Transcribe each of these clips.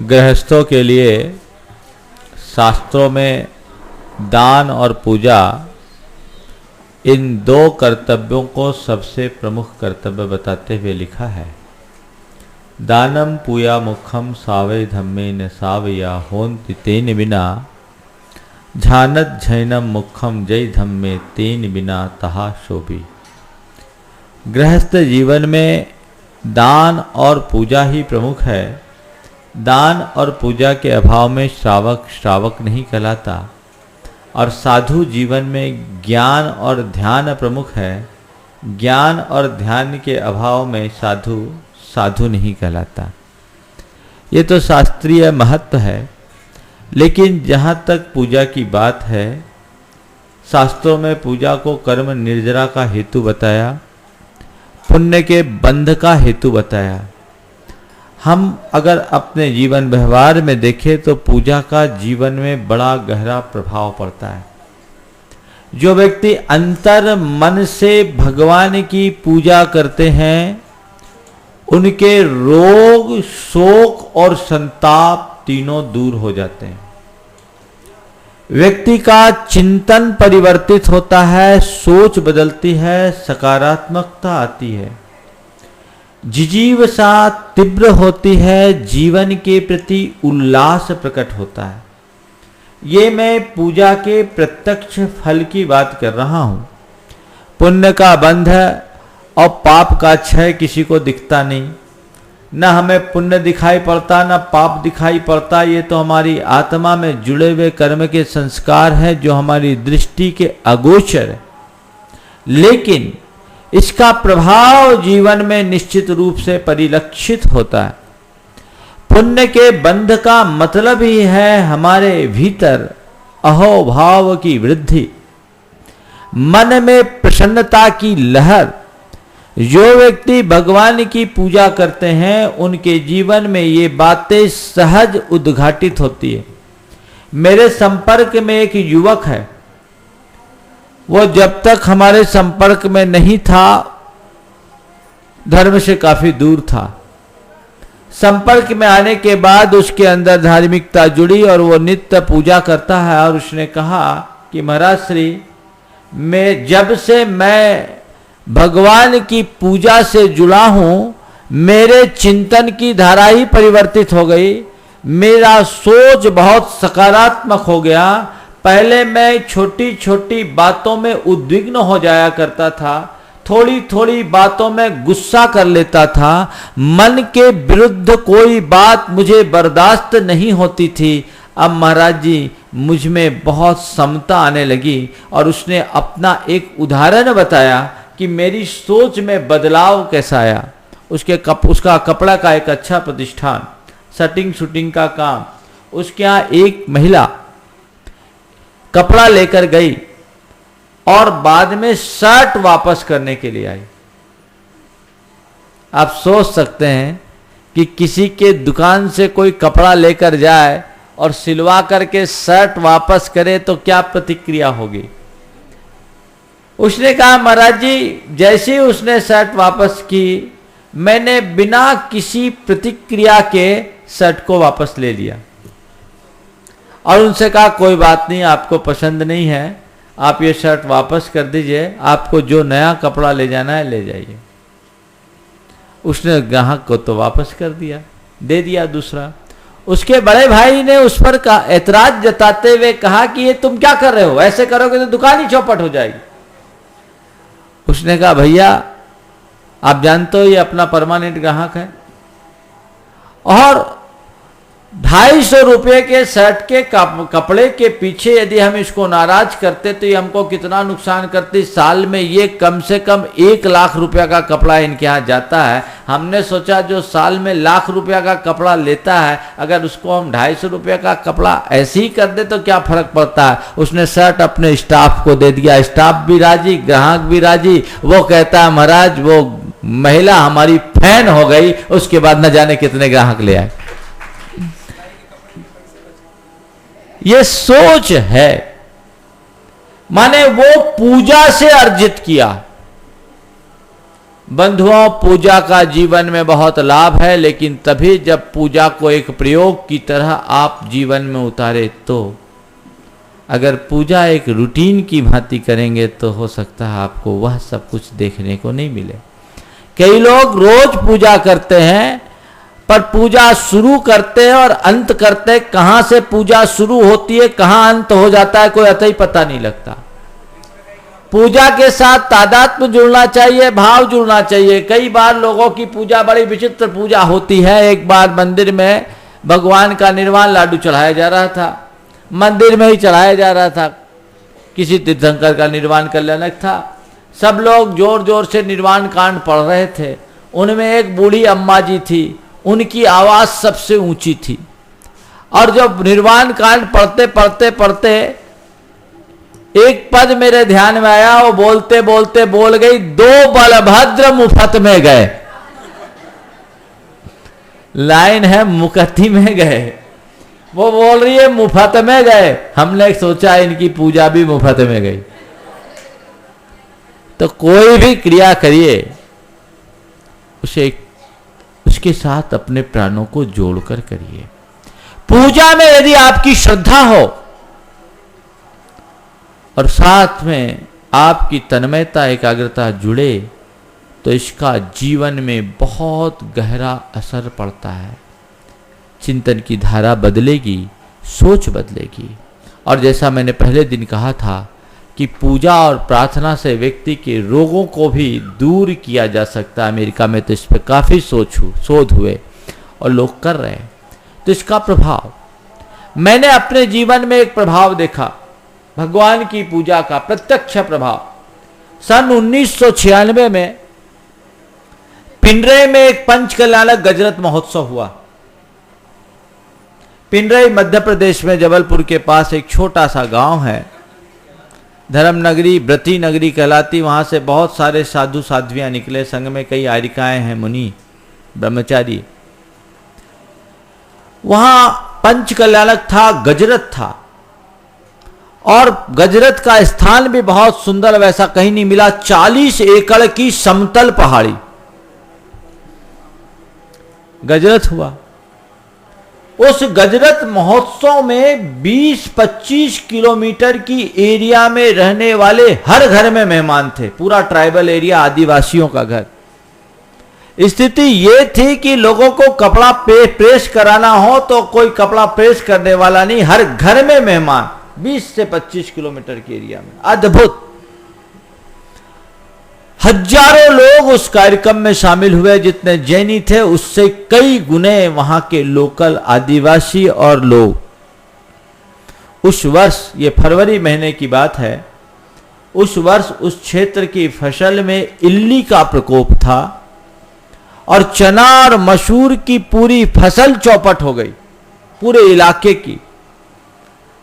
गृहस्थों के लिए शास्त्रों में दान और पूजा इन दो कर्तव्यों को सबसे प्रमुख कर्तव्य बताते हुए लिखा है। दानम पूया मुखम सावे धम्मे न सावया होन्ति तेन बिना झानत झैनम मुखम जय धम्मे तेन बिना तहा शोभी। गृहस्थ जीवन में दान और पूजा ही प्रमुख है। दान और पूजा के अभाव में श्रावक श्रावक नहीं कहलाता और साधु जीवन में ज्ञान और ध्यान प्रमुख है। ज्ञान और ध्यान के अभाव में साधु साधु नहीं कहलाता। ये तो शास्त्रीय महत्व है। लेकिन जहाँ तक पूजा की बात है, शास्त्रों में पूजा को कर्म निर्जरा का हेतु बताया, पुण्य के बंध का हेतु बताया। हम अगर अपने जीवन व्यवहार में देखें तो पूजा का जीवन में बड़ा गहरा प्रभाव पड़ता है। जो व्यक्ति अंतर मन से भगवान की पूजा करते हैं, उनके रोग, शोक और संताप तीनों दूर हो जाते हैं। व्यक्ति का चिंतन परिवर्तित होता है, सोच बदलती है, सकारात्मकता आती है, जिजीवसा तीव्र होती है, जीवन के प्रति उल्लास प्रकट होता है। ये मैं पूजा के प्रत्यक्ष फल की बात कर रहा हूं। पुण्य का बंध और पाप का क्षय किसी को दिखता नहीं। न हमें पुण्य दिखाई पड़ता, न पाप दिखाई पड़ता। ये तो हमारी आत्मा में जुड़े हुए कर्म के संस्कार हैं जो हमारी दृष्टि के अगोचर है। लेकिन इसका प्रभाव जीवन में निश्चित रूप से परिलक्षित होता है। पुण्य के बंध का मतलब ही है हमारे भीतर अहोभाव की वृद्धि, मन में प्रसन्नता की लहर। जो व्यक्ति भगवान की पूजा करते हैं, उनके जीवन में ये बातें सहज उद्घाटित होती है। मेरे संपर्क में एक युवक है। वो जब तक हमारे संपर्क में नहीं था, धर्म से काफी दूर था। संपर्क में आने के बाद उसके अंदर धार्मिकता जुड़ी और वो नित्य पूजा करता है। और उसने कहा कि महाराज श्री, जब से मैं भगवान की पूजा से जुड़ा हूं, मेरे चिंतन की धारा ही परिवर्तित हो गई। मेरा सोच बहुत सकारात्मक हो गया। पहले मैं छोटी छोटी बातों में उद्विग्न हो जाया करता था, थोड़ी थोड़ी बातों में गुस्सा कर लेता था, मन के विरुद्ध कोई बात मुझे बर्दाश्त नहीं होती थी। अब महाराज जी, मुझ में बहुत समता आने लगी। और उसने अपना एक उदाहरण बताया कि मेरी सोच में बदलाव कैसा आया। उसका कपड़ा का एक अच्छा प्रतिष्ठान, शटिंग शूटिंग का काम। उसके यहाँ एक महिला कपड़ा लेकर गई और बाद में शर्ट वापस करने के लिए आई। आप सोच सकते हैं कि किसी के दुकान से कोई कपड़ा लेकर जाए और सिलवा करके शर्ट वापस करे तो क्या प्रतिक्रिया होगी। उसने कहा, महाराज जी, जैसे ही उसने शर्ट वापस की, मैंने बिना किसी प्रतिक्रिया के शर्ट को वापस ले लिया और उनसे कहा, कोई बात नहीं, आपको पसंद नहीं है, आप ये शर्ट वापस कर दीजिए, आपको जो नया कपड़ा ले जाना है ले जाइए। उसने ग्राहक को तो वापस कर दिया, दे दिया दूसरा। उसके बड़े भाई ने उस पर ऐतराज जताते हुए कहा कि ये तुम क्या कर रहे हो, ऐसे करोगे तो दुकान ही चौपट हो जाएगी। उसने कहा, भैया आप जानते हो ये अपना परमानेंट ग्राहक है और 250 रुपये के शर्ट के कपड़े के पीछे यदि हम इसको नाराज करते तो ये हमको कितना नुकसान करती। साल में ये कम से कम 1 लाख रुपया का कपड़ा इनके यहाँ जाता है। हमने सोचा जो साल में लाख रुपया का कपड़ा लेता है, अगर उसको हम 250 रुपये का कपड़ा ऐसे ही कर दे तो क्या फर्क पड़ता है। उसने शर्ट अपने स्टाफ को दे दिया, स्टाफ भी राजी, ग्राहक भी राजी। वो कहता है, महाराज वो महिला हमारी फैन हो गई, उसके बाद न जाने कितने ग्राहक ले आए। ये सोच है, माने वो पूजा से अर्जित किया। बंधुओं, पूजा का जीवन में बहुत लाभ है, लेकिन तभी जब पूजा को एक प्रयोग की तरह आप जीवन में उतारे तो। अगर पूजा एक रूटीन की भांति करेंगे तो हो सकता है आपको वह सब कुछ देखने को नहीं मिले। कई लोग रोज पूजा करते हैं, पर पूजा शुरू करते हैं और अंत करते हैं, कहां से पूजा शुरू होती है कहां अंत हो जाता है कोई अतः ही पता नहीं लगता। पूजा के साथ तादात्म्य जुड़ना चाहिए, भाव जुड़ना चाहिए। कई बार लोगों की पूजा बड़ी विचित्र पूजा होती है। एक बार मंदिर में भगवान का निर्वाण लाडू चढ़ाया जा रहा था, मंदिर में ही चढ़ाया जा रहा था। किसी तीर्थंकर का निर्वाण कल्याणक था। सब लोग जोर जोर से निर्वाण कांड पढ़ रहे थे। उनमें एक बूढ़ी अम्मा जी थी, उनकी आवाज सबसे ऊंची थी। और जब निर्वाण कांड पढ़ते पढ़ते पढ़ते एक पद मेरे ध्यान में आया, वो बोलते बोलते बोल गई, 2 बलभद्र मुफ्त में गए। लाइन है मुकत्ती में गए, वो बोल रही है मुफ्त में गए। हमने सोचा इनकी पूजा भी मुफ्त में गई। तो कोई भी क्रिया करिए, उसके साथ अपने प्राणों को जोड़कर करिए। पूजा में यदि आपकी श्रद्धा हो और साथ में आपकी तन्मयता एकाग्रता जुड़े तो इसका जीवन में बहुत गहरा असर पड़ता है। चिंतन की धारा बदलेगी, सोच बदलेगी। और जैसा मैंने पहले दिन कहा था कि पूजा और प्रार्थना से व्यक्ति के रोगों को भी दूर किया जा सकता है। अमेरिका में तो इस पर काफ़ी शोध हुए और लोग कर रहे हैं। तो इसका प्रभाव, मैंने अपने जीवन में एक प्रभाव देखा, भगवान की पूजा का प्रत्यक्ष प्रभाव। सन 1996 में पिंडरई में एक पंचकल्याणक गजरत महोत्सव हुआ। पिंडरई मध्य प्रदेश में जबलपुर के पास एक छोटा सा गांव है, धर्म नगरी, व्रती नगरी कहलाती। वहां से बहुत सारे साधु साध्वियां निकले, संग में कई आरिकाएं हैं, मुनि ब्रह्मचारी। वहां पंचकल्याणक था, गजरत था, और गजरत का स्थान भी बहुत सुंदर, वैसा कहीं नहीं मिला। 40 एकड़ की समतल पहाड़ी गजरत हुआ। उस गजरत महोत्सव में 20-25 किलोमीटर की एरिया में रहने वाले हर घर में मेहमान थे। पूरा ट्राइबल एरिया, आदिवासियों का घर। स्थिति ये थी कि लोगों को कपड़ा प्रेस कराना हो तो कोई कपड़ा प्रेस करने वाला नहीं, हर घर में मेहमान। 20 से 25 किलोमीटर के एरिया में, अद्भुत। हजारों लोग उस कार्यक्रम में शामिल हुए। जितने जैनी थे उससे कई गुने वहां के लोकल आदिवासी और लोग। उस वर्ष, ये फरवरी महीने की बात है, उस वर्ष उस क्षेत्र की फसल में इल्ली का प्रकोप था और चना और मसूर की पूरी फसल चौपट हो गई, पूरे इलाके की।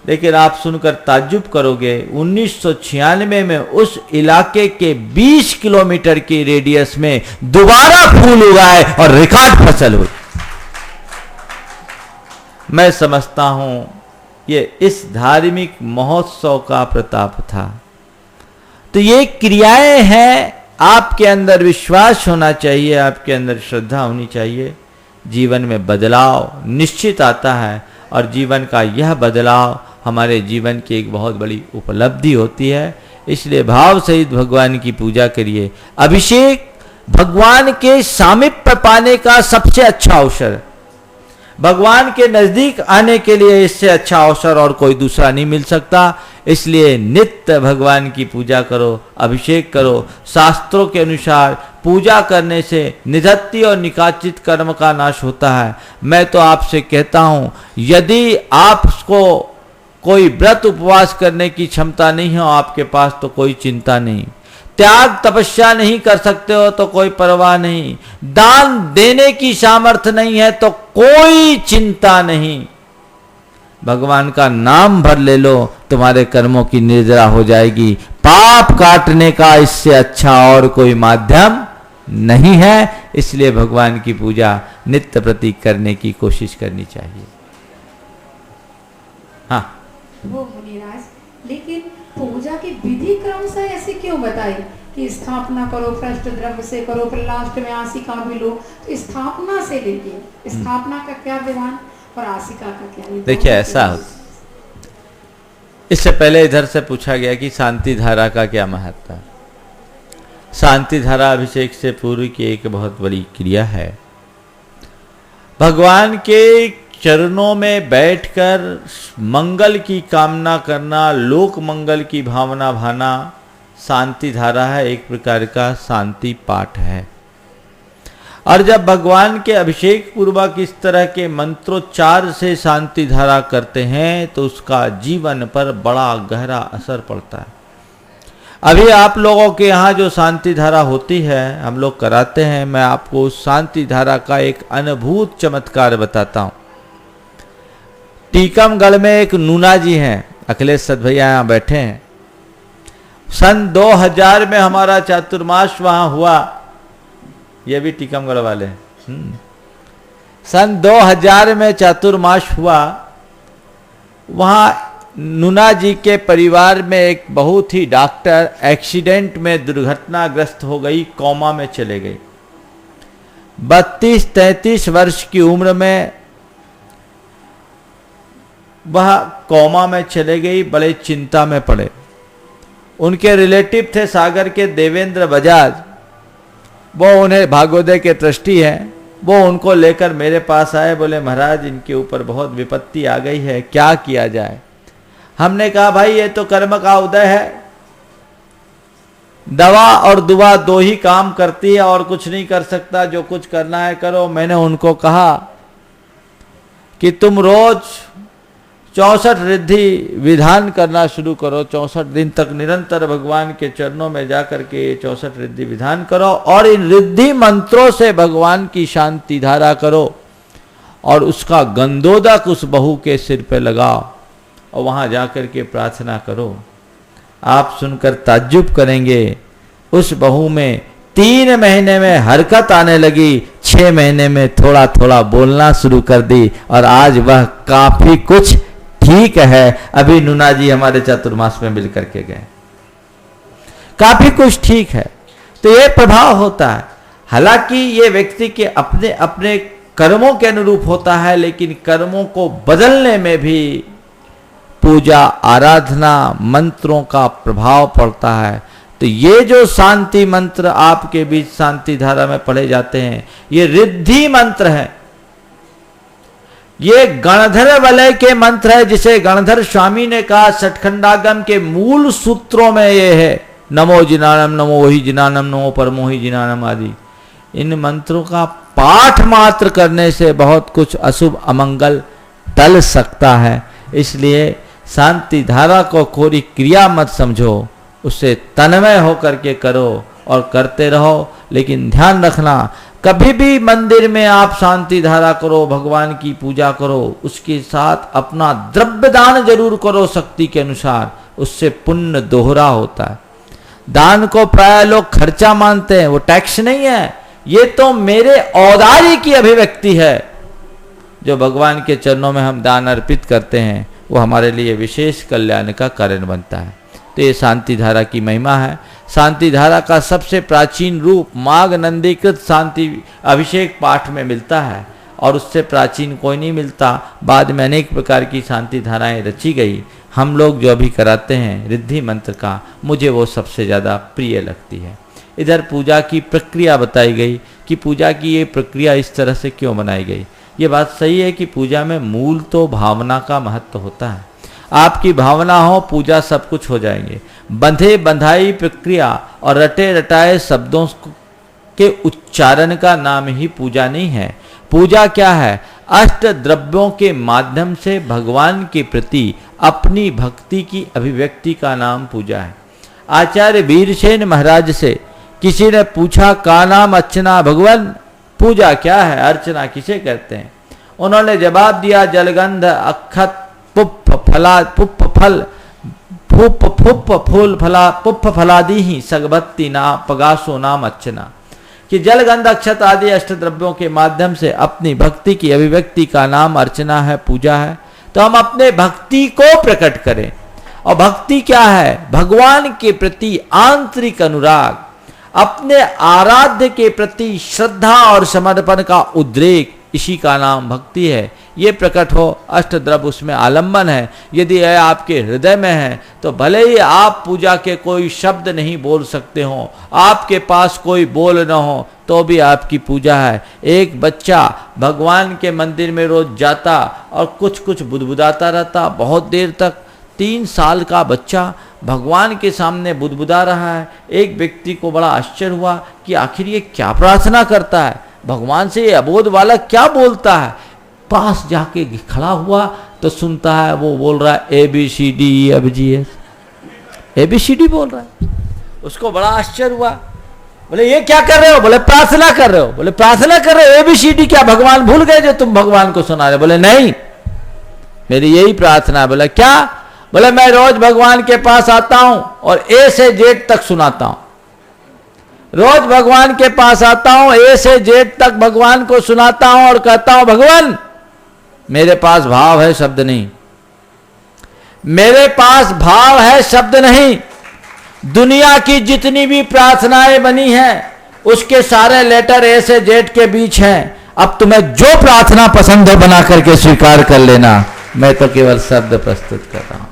लेकिन आप सुनकर ताज्जुब करोगे, 1996 में उस इलाके के 20 किलोमीटर की रेडियस में दोबारा फूल उगाए और रिकॉर्ड फसल हुई। मैं समझता हूं ये इस धार्मिक महोत्सव का प्रताप था। तो ये क्रियाएं हैं, आपके अंदर विश्वास होना चाहिए, आपके अंदर श्रद्धा होनी चाहिए। जीवन में बदलाव निश्चित आता है और जीवन का यह बदलाव हमारे जीवन की एक बहुत बड़ी उपलब्धि होती है। इसलिए भाव सहित भगवान की पूजा करिए। अभिषेक भगवान के सामीप्य पाने का सबसे अच्छा अवसर है। भगवान के नजदीक आने के लिए इससे अच्छा अवसर और कोई दूसरा नहीं मिल सकता। इसलिए नित्य भगवान की पूजा करो, अभिषेक करो। शास्त्रों के अनुसार पूजा करने से निधत्ति और निकाचित कर्म का नाश होता है। मैं तो आपसे कहता हूं, यदि आपको कोई व्रत उपवास करने की क्षमता नहीं हो आपके पास तो कोई चिंता नहीं। त्याग तपस्या नहीं कर सकते हो तो कोई परवाह नहीं। दान देने की सामर्थ्य नहीं है तो कोई चिंता नहीं। भगवान का नाम भर ले लो, तुम्हारे कर्मों की निर्जरा हो जाएगी। पाप काटने का इससे अच्छा और कोई माध्यम नहीं है। इसलिए भगवान की पूजा नित्य प्रति करने की कोशिश करनी चाहिए। हाँ, वो मुनिराज, लेकिन पूजा की विधि क्रम से ऐसे क्यों बताई कि स्थापना करो, फर्स्ट द्रव्य से करो, फिर लास्ट में आसिका भी लो? तो स्थापना से लेके स्थापना का क्या विधान और आसिका का क्या विधान? देखिए ऐसा, इससे पहले इधर से पूछा गया कि शांति धारा का क्या महत्व है। शांति धारा अभिषेक से पूर्व की एक बहुत बड़ी क्रिया है। भगवान के चरणों में बैठकर मंगल की कामना करना, लोक मंगल की भावना भाना शांति धारा है, एक प्रकार का शांति पाठ है। और जब भगवान के अभिषेक पूर्वक इस तरह के मंत्रोच्चार से शांति धारा करते हैं तो उसका जीवन पर बड़ा गहरा असर पड़ता है। अभी आप लोगों के यहाँ जो शांति धारा होती है, हम लोग कराते हैं, मैं आपको शांति धारा का एक अनुभूत चमत्कार बताता हूँ। टीकमगढ़ में एक नूना जी हैं, अखिलेश सद भैया यहाँ बैठे हैं। सन 2000 में हमारा चातुर्मास वहाँ हुआ, ये भी टीकमगढ़ वाले हैं। सन 2000 में चातुर्मास हुआ। वहाँ नूना जी के परिवार में एक बहुत ही डॉक्टर एक्सीडेंट में दुर्घटनाग्रस्त हो गई, कोमा में चले गई। 32-33 वर्ष की उम्र में वह कोमा में चले गई, बड़े चिंता में पड़े। उनके रिलेटिव थे सागर के देवेंद्र बजाज, वो उन्हें भागोदय के ट्रस्टी हैं। वो उनको लेकर मेरे पास आए, बोले महाराज इनके ऊपर बहुत विपत्ति आ गई है, क्या किया जाए। हमने कहा भाई ये तो कर्म का उदय है, दवा और दुआ दो ही काम करती है और कुछ नहीं कर सकता, जो कुछ करना है करो। मैंने उनको कहा कि तुम रोज 64 रिद्धि विधान करना शुरू करो, 64 दिन तक निरंतर भगवान के चरणों में जाकर के 64 रिद्धि विधान करो और इन रिद्धि मंत्रों से भगवान की शांति धारा करो और उसका गंधोदक उस बहू के सिर पे लगाओ और वहां जाकर के प्रार्थना करो। आप सुनकर ताज्जुब करेंगे, उस बहू में 3 महीने में हरकत आने लगी, 6 महीने में थोड़ा थोड़ा बोलना शुरू कर दी और आज वह काफी कुछ ठीक है। अभी नूना जी हमारे चातुर्मास में मिल करके गए, काफी कुछ ठीक है। तो ये प्रभाव होता है। हालांकि ये व्यक्ति के अपने अपने कर्मों के अनुरूप होता है, लेकिन कर्मों को बदलने में भी पूजा आराधना मंत्रों का प्रभाव पड़ता है। तो ये जो शांति मंत्र आपके बीच शांति धारा में पढ़े जाते हैं, ये रिद्धि मंत्र है। ये गणधर वलय के मंत्र है, जिसे गणधर स्वामी ने कहा सठखंडागम के मूल सूत्रों में ये है, नमो जिनानम, नमो वही जिनानम, नमो परमो ही जिनानम आदि। इन मंत्रों का पाठ मात्र करने से बहुत कुछ अशुभ अमंगल टल सकता है। इसलिए शांति धारा को कोई क्रिया मत समझो, उससे तन्मय होकर के करो और करते रहो। लेकिन ध्यान रखना, कभी भी मंदिर में आप शांति धारा करो, भगवान की पूजा करो, उसके साथ अपना द्रव्य दान जरूर करो शक्ति के अनुसार, उससे पुण्य दोहरा होता है। दान को प्राय लोग खर्चा मानते हैं, वो टैक्स नहीं है, ये तो मेरे औदारी की अभिव्यक्ति है। जो भगवान के चरणों में हम दान अर्पित करते हैं वो हमारे लिए विशेष कल्याण का कारण बनता है। तो ये शांति धारा की महिमा है। शांति धारा का सबसे प्राचीन रूप माघ नंदीकृत शांति अभिषेक पाठ में मिलता है और उससे प्राचीन कोई नहीं मिलता। बाद में अनेक प्रकार की शांति धाराएं रची गई। हम लोग जो अभी कराते हैं रिद्धि मंत्र का, मुझे वो सबसे ज़्यादा प्रिय लगती है। इधर पूजा की प्रक्रिया बताई गई कि पूजा की ये प्रक्रिया इस तरह से क्यों बनाई गई। ये बात सही है कि पूजा में मूल तो भावना का महत्व होता है। आपकी भावना हो, पूजा सब कुछ हो जाएंगे। बंधे बंधाई प्रक्रिया और रटे रटाए शब्दों के उच्चारण का नाम ही पूजा नहीं है। पूजा क्या है? अष्ट द्रव्यों के माध्यम से भगवान के प्रति अपनी भक्ति की अभिव्यक्ति का नाम पूजा है। आचार्य वीरसेन महाराज से किसी ने पूछा, का नाम अर्चना भगवान, पूजा क्या है, अर्चना किसे कहते हैं? उन्होंने जवाब दिया, जलगंध अक्षत पुष्प फला पुष्प फल फूप फूप फूल फला पुष्प फलादि ही सगभक्ति ना पगासो नाम अर्चना। कि जलगंध अक्षत आदि अष्टद्रव्यों के माध्यम से अपनी भक्ति की अभिव्यक्ति का नाम अर्चना है, पूजा है। तो हम अपने भक्ति को प्रकट करें। और भक्ति क्या है? भगवान के प्रति आंतरिक अनुराग, अपने आराध्य के प्रति श्रद्धा और समर्पण का उद्रेक, इसी का नाम भक्ति है। ये प्रकट हो अष्टद्रव्य उसमें आलंबन है। यदि यह आपके हृदय में है तो भले ही आप पूजा के कोई शब्द नहीं बोल सकते हो, आपके पास कोई बोल न हो, तो भी आपकी पूजा है। एक बच्चा भगवान के मंदिर में रोज जाता और कुछ कुछ बुदबुदाता रहता बहुत देर तक। 3 साल का बच्चा भगवान के सामने बुदबुदा रहा है। एक व्यक्ति को बड़ा आश्चर्य हुआ कि आखिर ये क्या प्रार्थना करता है, भगवान से ये अबोध बालक क्या बोलता है। पास जाके खड़ा हुआ तो सुनता है वो बोल रहा है ABCDEFGH, ABCD बोल रहा है। उसको बड़ा आश्चर्य हुआ। बोले ये क्या कर रहे हो? बोले प्रार्थना कर रहे हो। बोले प्रार्थना कर रहे हो, ABCD क्या भगवान भूल गए जो तुम भगवान को सुना रहे? बोले नहीं, मेरी यही प्रार्थना है। बोले क्या? बोले मैं रोज भगवान के पास आता हूं और A से Z तक सुनाता हूं। रोज भगवान के पास आता हूं, A से Z तक भगवान को सुनाता हूं और कहता हूं भगवान मेरे पास भाव है, शब्द नहीं। मेरे पास भाव है, शब्द नहीं। दुनिया की जितनी भी प्रार्थनाएं बनी हैं उसके सारे लेटर A से Z के बीच हैं। अब तुम्हें जो प्रार्थना पसंद हो बना करके स्वीकार कर लेना, मैं तो केवल शब्द प्रस्तुत कर रहा हूं।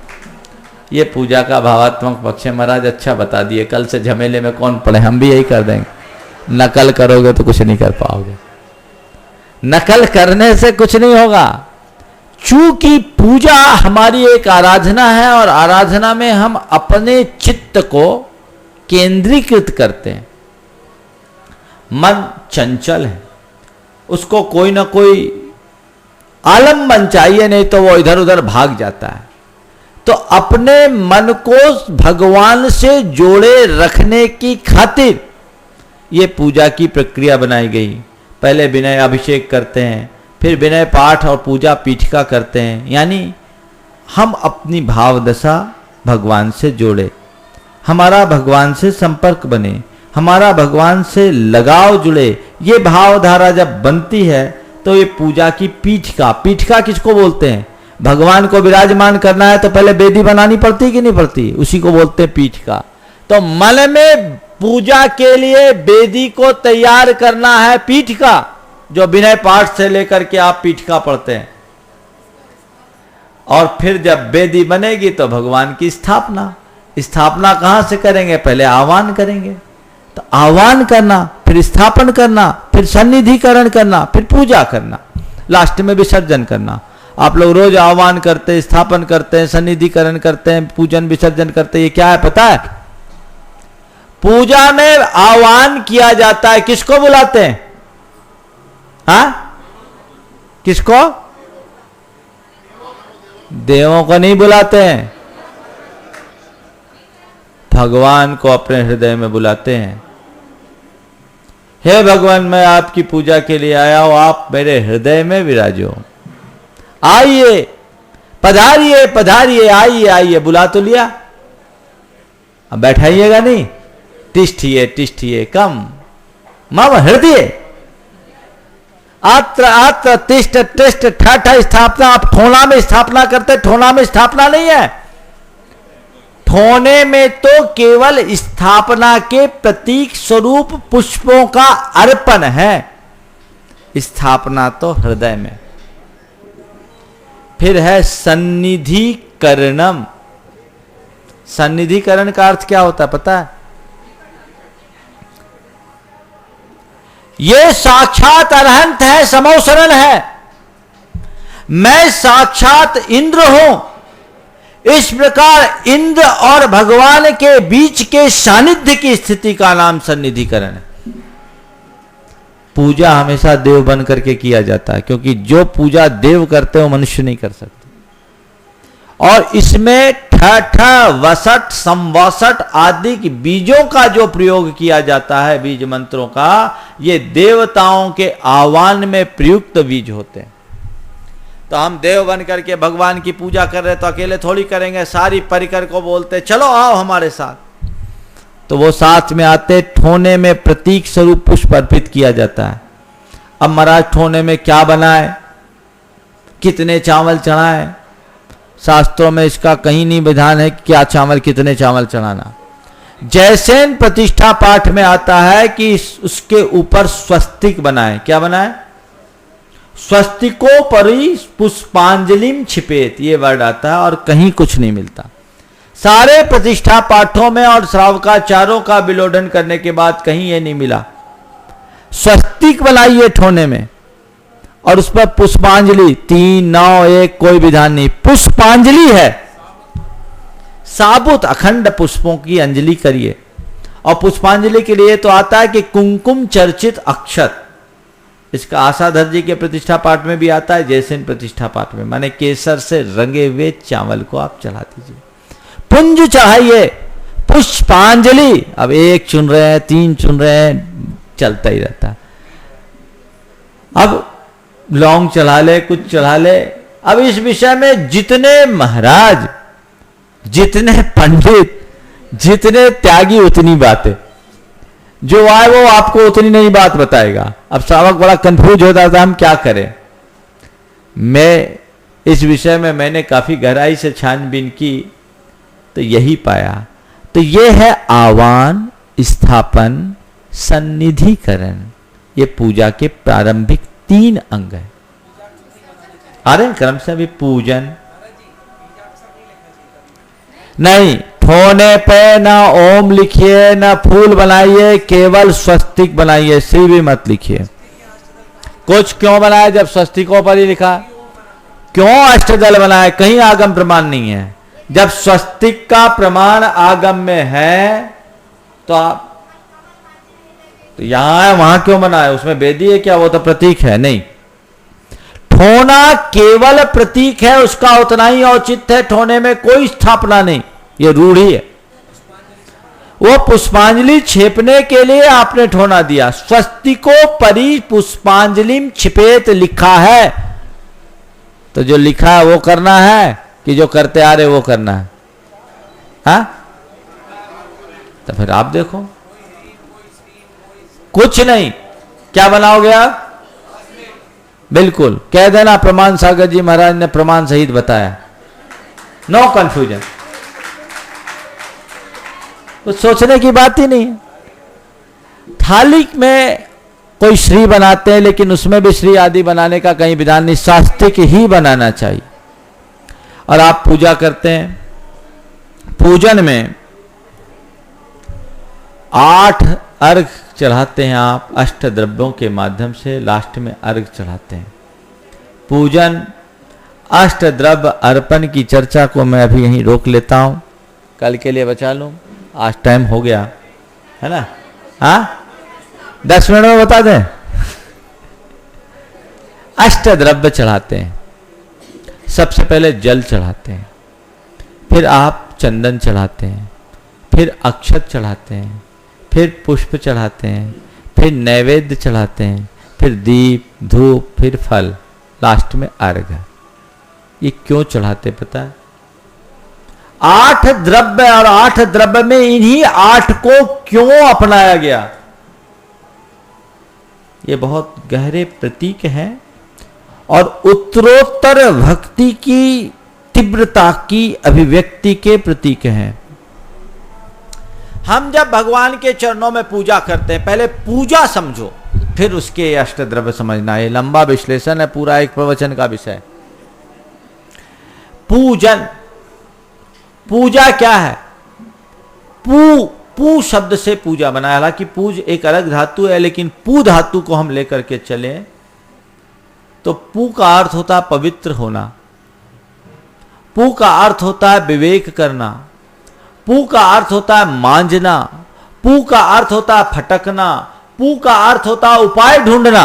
ये पूजा का भावात्मक पक्ष है। महाराज अच्छा बता दिए, कल से झमेले में कौन पड़े, हम भी यही कर देंगे। नकल करोगे तो कुछ नहीं कर पाओगे, नकल करने से कुछ नहीं होगा। चूंकि पूजा हमारी एक आराधना है और आराधना में हम अपने चित्त को केंद्रीकृत करते हैं। मन चंचल है, उसको कोई ना कोई आलम्बन चाहिए, नहीं तो वो इधर उधर भाग जाता है। तो अपने मन को भगवान से जोड़े रखने की खातिर ये पूजा की प्रक्रिया बनाई गई। पहले विनय अभिषेक करते हैं, फिर विनय पाठ और पूजा पीठिका करते हैं, यानी हम अपनी भाव दशा भगवान से जोड़े, हमारा भगवान से संपर्क बने, हमारा भगवान से लगाव जुड़े। ये भावधारा जब बनती है तो ये पूजा की पीठिका, पीठिका किसको बोलते हैं? भगवान को विराजमान करना है तो पहले वेदी बनानी पड़ती कि नहीं पड़ती, उसी को बोलते हैं पीठिका। तो मन में पूजा के लिए वेदी को तैयार करना है पीठिका, जो विनय पाठ से लेकर के आप पीठिका पढ़ते हैं। और फिर जब वेदी बनेगी तो भगवान की स्थापना। स्थापना कहां से करेंगे? पहले आह्वान करेंगे, तो आह्वान करना, फिर स्थापन करना, फिर सन्निधिकरण करना, फिर पूजा करना, लास्ट में विसर्जन करना। आप लोग रोज आह्वान करते हैं, स्थापन करते हैं, सन्निधिकरण करते हैं, पूजन विसर्जन करते हैं। ये क्या है पता है? पूजा में आह्वान किया जाता है, किसको बुलाते हैं? हाँ, किसको? देवों को नहीं बुलाते हैं, भगवान को अपने हृदय में बुलाते हैं। हे भगवान, मैं आपकी पूजा के लिए आया हूं, आप मेरे हृदय में विराजो। आइए, पधारिए पधारिए, आइए आइए। बुला तो लिया, अब बैठाइएगा नहीं। तिष्ठिए तिष्ठिए कम मम हृदय, आत्र आत्र तिष्ठ तिष्ठ ठठ स्थापना। आप ठोना में स्थापना करते, ठोना में स्थापना नहीं है। ठोने में तो केवल स्थापना के प्रतीक स्वरूप पुष्पों का अर्पण है, स्थापना तो हृदय में। फिर है सन्निधिकरणम। सन्निधिकरण का अर्थ क्या होता है पता है? ये साक्षात अरहंत है, समोसरण है। मैं साक्षात इंद्र हूं। इस प्रकार इंद्र और भगवान के बीच के सानिध्य की स्थिति का नाम सन्निधिकरण है। पूजा हमेशा देव बन करके किया जाता है, क्योंकि जो पूजा देव करते हो मनुष्य नहीं कर सकते। और इसमें ठठ वसट संवसट आदि बीजों का जो प्रयोग किया जाता है, बीज मंत्रों का, ये देवताओं के आह्वान में प्रयुक्त बीज होते हैं। तो हम देव बन करके भगवान की पूजा कर रहे तो अकेले थोड़ी करेंगे, सारी परिकर को बोलते चलो आओ हमारे साथ। तो वो साथ में आते। ठोने में प्रतीक स्वरूप पुष्प अर्पित किया जाता है। अब महाराज ठोने में क्या बनाए, कितने चावल चढ़ाए, शास्त्रों में इसका कहीं नहीं विधान है कि क्या चावल कितने चावल चढ़ाना। जैसेन प्रतिष्ठा पाठ में आता है कि उसके ऊपर स्वस्तिक बनाए। क्या बनाए? स्वस्तिको परि पुष्पांजलिम छिपेत, ये वर्ड आता है और कहीं कुछ नहीं मिलता। सारे प्रतिष्ठा पाठों में और श्रावकाचारों का विलोडन करने के बाद कहीं ये नहीं मिला। स्वस्तिक बनाइए ठोने में और उस पर पुष्पांजलि, 3, 9, 1 कोई विधान नहीं। पुष्पांजलि है, साबुत अखंड पुष्पों की अंजलि करिए। और पुष्पांजलि के लिए तो आता है कि कुंकुम चर्चित अक्षत, इसका आशाधर जी के प्रतिष्ठा पाठ में भी आता है, जैसेन प्रतिष्ठा पाठ में, माने केसर से रंगे हुए चावल को आप चढ़ा दीजिए। पुंज चढ़ाइए, पुष्पांजलि। अब 1 चुन रहे हैं, 3 चुन रहे हैं, चलता ही रहता है। अब लौंग चढ़ा ले, कुछ चढ़ा ले। अब इस विषय में जितने महाराज, जितने पंडित, जितने त्यागी, उतनी बातें। जो आए वो आपको उतनी नई बात बताएगा। अब श्रावक बड़ा कंफ्यूज होता था, हम क्या करें। मैं इस विषय में मैंने काफी गहराई से छानबीन की तो यही पाया। तो ये है आवाहन, स्थापन, सन्निधिकरण। ये पूजा के प्रारंभिक 3 अंग है। अरे क्रम से भी पूजन नहीं, ठोने पे ना ओम लिखिए, ना फूल बनाइए, केवल स्वस्तिक बनाइए, श्री भी मत लिखिए। कुछ क्यों बनाया जब स्वस्तिकों पर ही लिखा? क्यों अष्टदल बनाए? कहीं आगम प्रमाण नहीं है। जब स्वस्तिक का प्रमाण आगम में है तो आप तो यहां है, वहां क्यों बनाए? उसमें वेदी है क्या? वो तो प्रतीक है। नहीं, ठोना केवल प्रतीक है, उसका उतना ही औचित्य है। ठोने में कोई स्थापना नहीं, ये रूढ़ी है। वो पुष्पांजलि छिपने के लिए आपने ठोना दिया। स्वस्तिको परि पुष्पांजलिम छिपेत लिखा है, तो जो लिखा है वो करना है कि जो करते आ रहे वो करना है? हाँ, तो फिर आप देखो, कुछ नहीं। क्या बनाओगे आप? बिल्कुल कह देना, प्रमाण सागर जी महाराज ने प्रमाण सहित बताया, नो कंफ्यूजन। कुछ सोचने की बात ही नहीं है। थाली में कोई श्री बनाते हैं, लेकिन उसमें भी श्री आदि बनाने का कहीं विधान नहीं, सात्विक ही बनाना चाहिए। और आप पूजा करते हैं, पूजन में 8 अर्घ चढ़ाते हैं आप, अष्ट द्रव्यों के माध्यम से लास्ट में अर्घ चढ़ाते हैं। पूजन अष्ट द्रव्य अर्पण की चर्चा को मैं अभी यहीं रोक लेता हूं, कल के लिए बचा लूं, आज टाइम हो गया है ना। हाँ, 10 मिनट में बता दें। अष्ट द्रव्य चढ़ाते हैं, सबसे पहले जल चढ़ाते हैं, फिर आप चंदन चढ़ाते हैं, फिर अक्षत चढ़ाते हैं, फिर पुष्प चढ़ाते हैं, फिर नैवेद्य चढ़ाते हैं, फिर दीप धूप, फिर फल, लास्ट में अर्घ। ये क्यों चढ़ाते पता है? 8 द्रव्य, और 8 द्रव्य में इन्हीं 8 को क्यों अपनाया गया? ये बहुत गहरे प्रतीक हैं और उत्तरोत्तर भक्ति की तीव्रता की अभिव्यक्ति के प्रतीक हैं। हम जब भगवान के चरणों में पूजा करते हैं, पहले पूजा समझो, फिर उसके अष्ट द्रव्य समझना। ये लंबा विश्लेषण है, पूरा एक प्रवचन का विषय। पूजन, पूजा क्या है? पू शब्द से पूजा बना है। हालांकि पूज एक अलग धातु है, लेकिन पू धातु को हम लेकर के चले तो पू का अर्थ होता है पवित्र होना, पू का अर्थ होता है विवेक करना, पू का अर्थ होता है मांझना, पू का अर्थ होता है फटकना, पू का अर्थ होता है उपाय ढूंढना।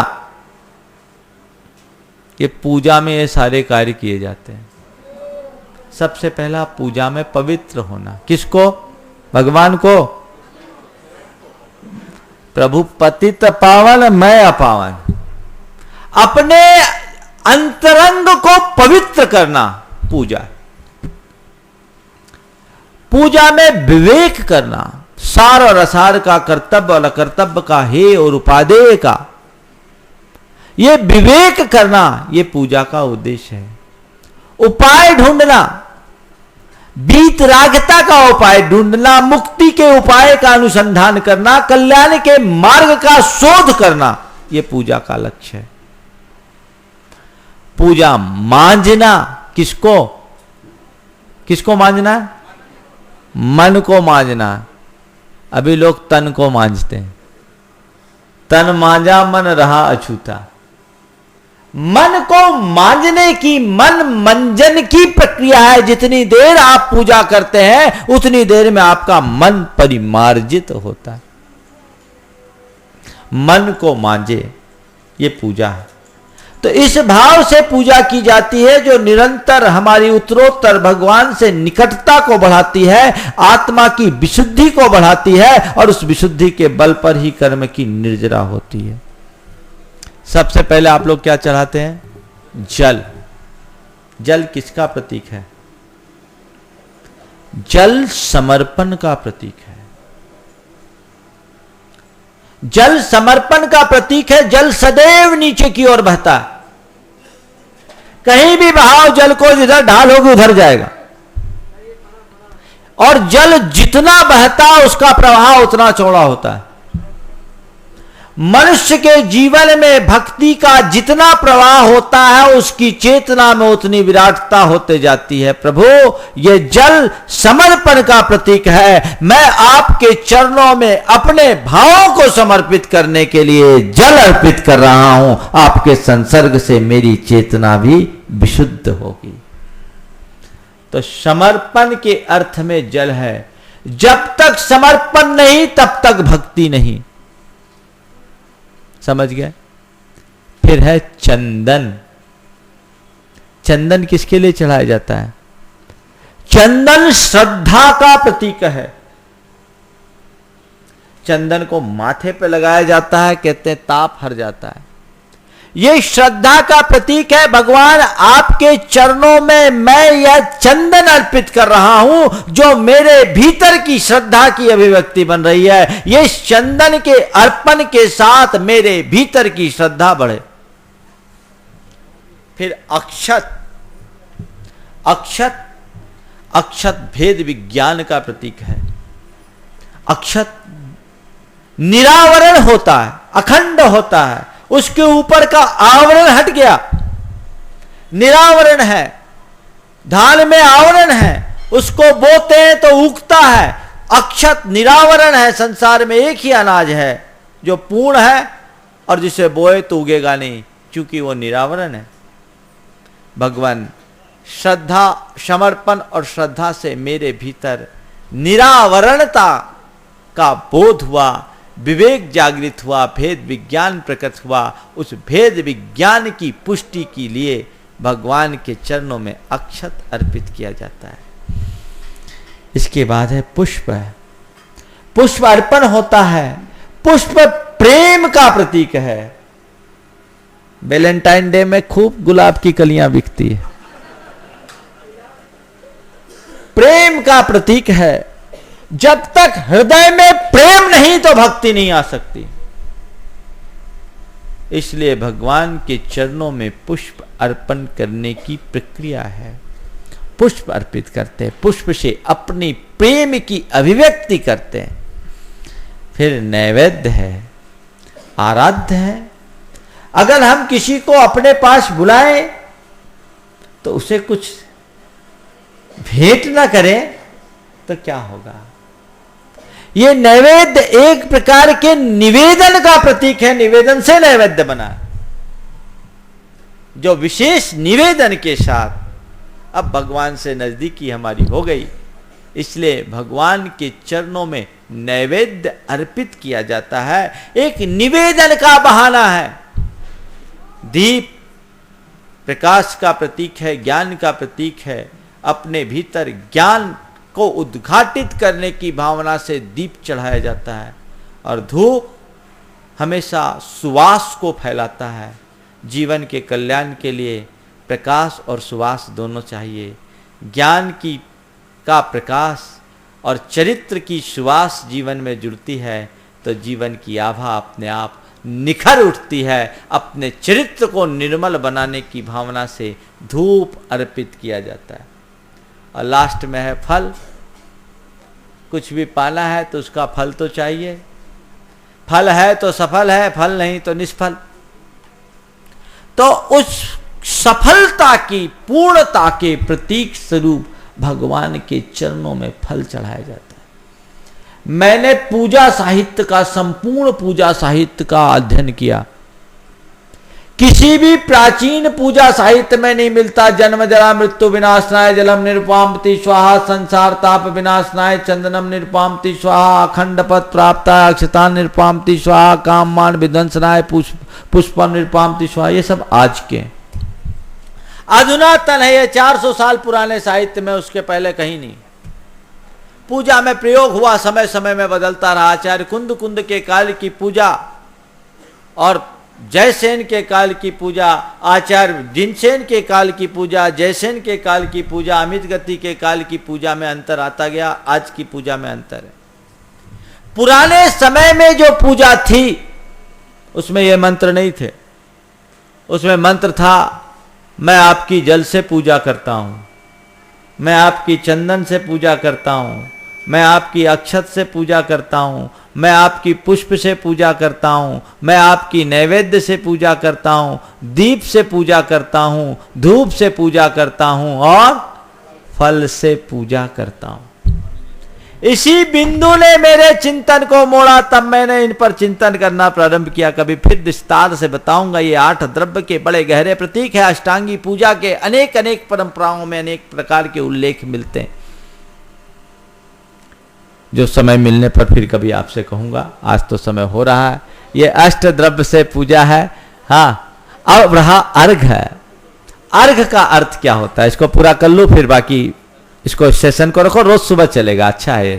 ये पूजा में ये सारे कार्य किए जाते हैं। सबसे पहला पूजा में पवित्र होना। किसको? भगवान को। प्रभु पतित पावन, मैं अपावन। अपने अंतरंग को पवित्र करना पूजा। पूजा में विवेक करना, सार और असार का, कर्तव्य और अकर्तव्य का, हे और उपादेय का, ये विवेक करना, ये पूजा का उद्देश्य है। उपाय ढूंढना, वीतरागता का उपाय ढूंढना, मुक्ति के उपाय का अनुसंधान करना, कल्याण के मार्ग का शोध करना, यह पूजा का लक्ष्य है। पूजा मांझना, किसको किसको मांझना? मन को मांझना। अभी लोग तन को मांझते हैं। तन मांझा मन रहा अछूता। मन को मांझने की, मन मंजन की प्रक्रिया है। जितनी देर आप पूजा करते हैं उतनी देर में आपका मन परिमार्जित होता है। मन को मांझे, ये पूजा है। तो इस भाव से पूजा की जाती है जो निरंतर हमारी उत्तरोत्तर भगवान से निकटता को बढ़ाती है, आत्मा की विशुद्धि को बढ़ाती है, और उस विशुद्धि के बल पर ही कर्म की निर्जरा होती है। सबसे पहले आप लोग क्या चढ़ाते हैं? जल। जल किसका प्रतीक है? जल समर्पण का प्रतीक है। जल समर्पण का प्रतीक है। जल सदैव नीचे की ओर बहता है। कहीं भी बहाव जल को जिधर ढाल होगी उधर जाएगा, और जल जितना बहता उसका प्रवाह उतना चौड़ा होता है। मनुष्य के जीवन में भक्ति का जितना प्रवाह होता है उसकी चेतना में उतनी विराटता होते जाती है। प्रभु, ये जल समर्पण का प्रतीक है। मैं आपके चरणों में अपने भावों को समर्पित करने के लिए जल अर्पित कर रहा हूं। आपके संसर्ग से मेरी चेतना भी विशुद्ध होगी। तो समर्पण के अर्थ में जल है। जब तक समर्पण नहीं तब तक भक्ति नहीं। समझ गए? फिर है चंदन। चंदन किसके लिए चढ़ाया जाता है? चंदन श्रद्धा का प्रतीक है। चंदन को माथे पे लगाया जाता है, कहते हैं ताप हर जाता है। यह श्रद्धा का प्रतीक है। भगवान, आपके चरणों में मैं यह चंदन अर्पित कर रहा हूं जो मेरे भीतर की श्रद्धा की अभिव्यक्ति बन रही है। यह चंदन के अर्पण के साथ मेरे भीतर की श्रद्धा बढ़े। फिर अक्षत। अक्षत, अक्षत भेद विज्ञान का प्रतीक है। अक्षत निरावरण होता है, अखंड होता है। उसके ऊपर का आवरण हट गया, निरावरण है। धान में आवरण है, उसको बोते हैं तो उगता है। अक्षत निरावरण है। संसार में एक ही अनाज है जो पूर्ण है और जिसे बोए तो उगेगा नहीं, क्योंकि वो निरावरण है। भगवान, श्रद्धा, समर्पण और श्रद्धा से मेरे भीतर निरावरणता का बोध हुआ, विवेक जागृत हुआ, भेद विज्ञान प्रकट हुआ। उस भेद विज्ञान की पुष्टि के लिए भगवान के चरणों में अक्षत अर्पित किया जाता है। इसके बाद है पुष्प। पुष्प अर्पण होता है। पुष्प प्रेम का प्रतीक है। वैलेंटाइन डे में खूब गुलाब की कलियां बिकती है। प्रेम का प्रतीक है। जब तक हृदय में प्रेम नहीं तो भक्ति नहीं आ सकती। इसलिए भगवान के चरणों में पुष्प अर्पण करने की प्रक्रिया है। पुष्प अर्पित करते हैं, पुष्प से अपनी प्रेम की अभिव्यक्ति करते हैं। फिर नैवेद्य है, आराध्य है। अगर हम किसी को अपने पास बुलाएं तो उसे कुछ भेंट ना करें तो क्या होगा? ये नैवेद्य एक प्रकार के निवेदन का प्रतीक है। निवेदन से नैवेद्य बना, जो विशेष निवेदन के साथ अब भगवान से नजदीकी हमारी हो गई। इसलिए भगवान के चरणों में नैवेद्य अर्पित किया जाता है। एक निवेदन का बहाना है। दीप प्रकाश का प्रतीक है, ज्ञान का प्रतीक है। अपने भीतर ज्ञान को उद्घाटित करने की भावना से दीप चढ़ाया जाता है। और धूप हमेशा सुवास को फैलाता है। जीवन के कल्याण के लिए प्रकाश और सुवास दोनों चाहिए। ज्ञान की का प्रकाश और चरित्र की सुवास जीवन में जुड़ती है तो जीवन की आभा अपने आप निखर उठती है। अपने चरित्र को निर्मल बनाने की भावना से धूप अर्पित किया जाता है। और लास्ट में है फल। कुछ भी पाना है तो उसका फल तो चाहिए, फल है तो सफल है, फल नहीं तो निष्फल। तो उस सफलता की, पूर्णता के प्रतीक स्वरूप भगवान के चरणों में फल चढ़ाया जाता है। मैंने पूजा साहित्य का, संपूर्ण पूजा साहित्य का अध्ययन किया। किसी भी प्राचीन पूजा साहित्य में नहीं मिलता जन्म जरा मृत्यु विनाशनाय जलम निरुपामति स्वाहा, संसार ताप विनाशनाय चंदनम निरुपामति स्वाहा, अखंड पद प्राप्ता अक्षतान निरुपामति स्वाहा, काम मान विध्वंसनाय पुष्पम निरुपामति स्वाहा। ये सब आज के अधुनातन है, ये 400 साल पुराने साहित्य में, उसके पहले कहीं नहीं। पूजा में प्रयोग हुआ, समय समय में बदलता रहा। आचार्य कुंद के काल की पूजा और जयसेन के काल की पूजा, आचार्य जिनसेन के काल की पूजा, जयसेन के काल की पूजा, अमित गति के काल की पूजा में अंतर आता गया। आज की पूजा में अंतर है। पुराने समय में जो पूजा थी उसमें ये मंत्र नहीं थे। उसमें मंत्र था, मैं आपकी जल से पूजा करता हूं, मैं आपकी चंदन से पूजा करता हूं, मैं आपकी अक्षत से पूजा करता हूं, मैं आपकी पुष्प से पूजा करता हूं, मैं आपकी नैवेद्य से पूजा करता हूं, दीप से पूजा करता हूं, धूप से पूजा करता हूं और फल से पूजा करता हूं। इसी बिंदु ने मेरे चिंतन को मोड़ा, तब मैंने इन पर चिंतन करना प्रारंभ किया। कभी फिर विस्तार से बताऊंगा। ये 8 द्रव्य के बड़े गहरे प्रतीक है। अष्टांगी पूजा के अनेक अनेक परंपराओं में अनेक प्रकार के उल्लेख मिलते हैं, जो समय मिलने पर फिर कभी आपसे कहूंगा। आज तो समय हो रहा है। ये अष्ट द्रव्य से पूजा है। हाँ, अब रहा अर्घ है। अर्घ का अर्थ क्या होता है, इसको पूरा कर लो, फिर बाकी इसको सेशन को रखो, रोज सुबह चलेगा। अच्छा है।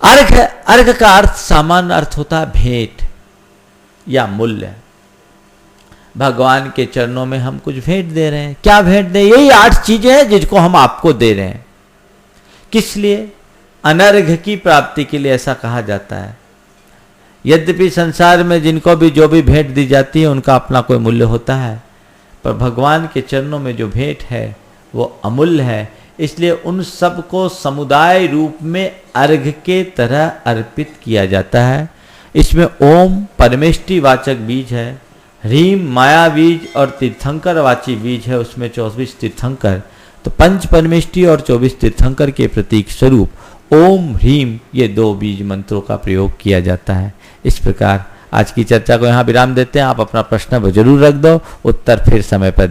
अर्घ का अर्थ सामान्य अर्थ होता है भेंट या मूल्य। भगवान के चरणों में हम कुछ भेंट दे रहे हैं। क्या भेंट दे? यही 8 चीजें हैं जिसको हम आपको दे रहे हैं। किस लिए? अनर्घ की प्राप्ति के लिए ऐसा कहा जाता है। यद्यपि संसार में जिनको भी जो भी भेंट दी जाती है उनका अपना कोई मूल्य होता है, पर भगवान के चरणों में जो भेंट है वो अमूल्य है। इसलिए उन सब को समुदाय रूप में अर्घ के तरह अर्पित किया जाता है। इसमें ओम परमेष्टि वाचक बीज है, ह्रीम माया बीज और तीर्थंकर वाची बीज है। उसमें 24 तीर्थंकर, तो 5 परमेष्टि और 24 तीर्थंकर के प्रतीक स्वरूप ओम ह्रीम, ये 2 बीज मंत्रों का प्रयोग किया जाता है। इस प्रकार आज की चर्चा को यहाँ विराम देते हैं। आप अपना प्रश्न जरूर रख दो, उत्तर फिर समय पर